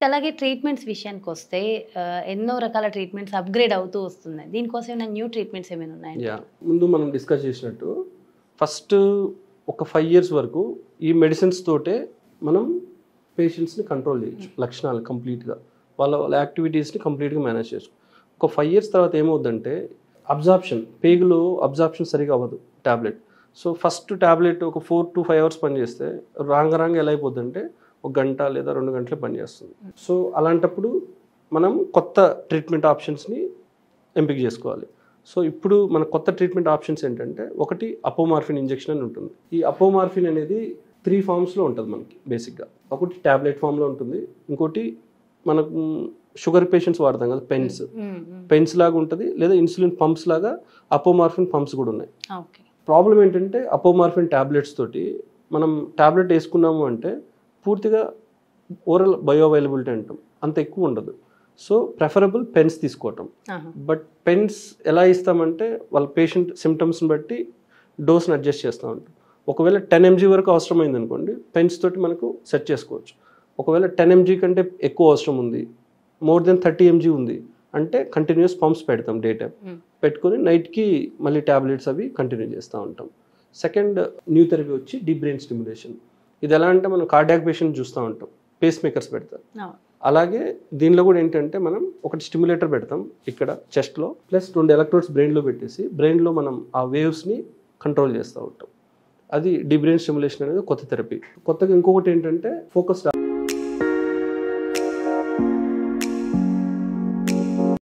అలాగే ట్రీట్మెంట్స్ విషయానికి వస్తే ఎన్నో రకాల ట్రీట్మెంట్స్ అప్గ్రేడ్ అవుతూ వస్తున్నాయి. దీనికోసం ఏమైనా న్యూ ట్రీట్మెంట్స్ ఏమైనా ఉన్నాయండి? ముందు మనం డిస్కస్ చేసినట్టు ఫస్ట్ ఒక 5 years వరకు ఈ మెడిసిన్స్ తోటే మనం పేషెంట్స్ని కంట్రోల్ చేయొచ్చు. లక్షణాలు కంప్లీట్గా వాళ్ళ యాక్టివిటీస్ని కంప్లీట్గా మేనేజ్ చేయొచ్చు. ఒక 5 years తర్వాత ఏమవుద్దంటే పేగులో అబ్జార్ప్షన్ సరిగా అవ్వదు ట్యాబ్లెట్. సో ఫస్ట్ ట్యాబ్లెట్ ఒక 4 to 5 hours పనిచేస్తే రాంగ ఎలా అయిపోద్దంటే 1 గంట లేదా 2 గంటలే పనిచేస్తుంది. సో అలాంటప్పుడు మనం కొత్త ట్రీట్మెంట్ ఆప్షన్స్ని ఎంపిక చేసుకోవాలి. సో ఇప్పుడు మన కొత్త ట్రీట్మెంట్ ఆప్షన్స్ ఏంటంటే, ఒకటి అపోమార్ఫిన్ ఇంజెక్షన్ అని ఉంటుంది. ఈ అపోమార్ఫిన్ అనేది 3 formsలో ఉంటుంది మనకి బేసిక్గా. ఒకటి ట్యాబ్లెట్ ఫామ్లో ఉంటుంది, ఇంకోటి మనకు షుగర్ పేషెంట్స్ వాడతాం కదా పెన్స్ లాగా ఉంటుంది, లేదా ఇన్సులిన్ పంప్స్ లాగా అపోమార్ఫిన్ పంప్స్ కూడా ఉన్నాయి. ప్రాబ్లం ఏంటంటే అపోమార్ఫిన్ ట్యాబ్లెట్స్ తోటి మనం ట్యాబ్లెట్ వేసుకున్నాము అంటే పూర్తిగా ఓరల్ బయో అవైలబిలిటీ అంటాం అంత ఎక్కువ ఉండదు. సో ప్రెఫరబుల్ పెన్స్ తీసుకోవటం. బట్ పెన్స్ ఎలా ఇస్తామంటే వాళ్ళ పేషెంట్ సిమ్టమ్స్ని బట్టి డోస్ని అడ్జస్ట్ చేస్తూ ఉంటాం. ఒకవేళ 10 mg వరకు అవసరమైంది అనుకోండి, పెన్స్ తోటి మనకు సెట్ చేసుకోవచ్చు. ఒకవేళ 10 mg కంటే ఎక్కువ అవసరం ఉంది, మోర్ దెన్ 30 mg ఉంది అంటే కంటిన్యూస్ పంప్స్ పెడతాం డే టైం. పెట్టుకొని నైట్కి మళ్ళీ ట్యాబ్లెట్స్ అవి కంటిన్యూ చేస్తూ ఉంటాం. సెకండ్ న్యూ థెరపీ వచ్చి డీప్ బ్రెయిన్ స్టిమ్యులేషన్. ఇది ఎలా అంటే మనం కార్డియాక్ పేషెంట్ చూస్తూ ఉంటాం, పేస్ మేకర్స్ పెడతారు. అలాగే దీనిలో కూడా ఏంటంటే మనం ఒకటి స్టిమ్యులేటర్ పెడతాం ఇక్కడ చెస్ట్లో, ప్లస్ 2 ఎలక్ట్రోడ్స్ బ్రెయిన్లో పెట్టేసి బ్రెయిన్లో మనం ఆ వేవ్స్ని కంట్రోల్ చేస్తూ ఉంటాం. అది డీప్ బ్రెయిన్ స్టిమ్యులేషన్ అనేది కొత్త థెరపీ. కొత్తగా ఇంకొకటి ఏంటంటే ఫోకస్డ్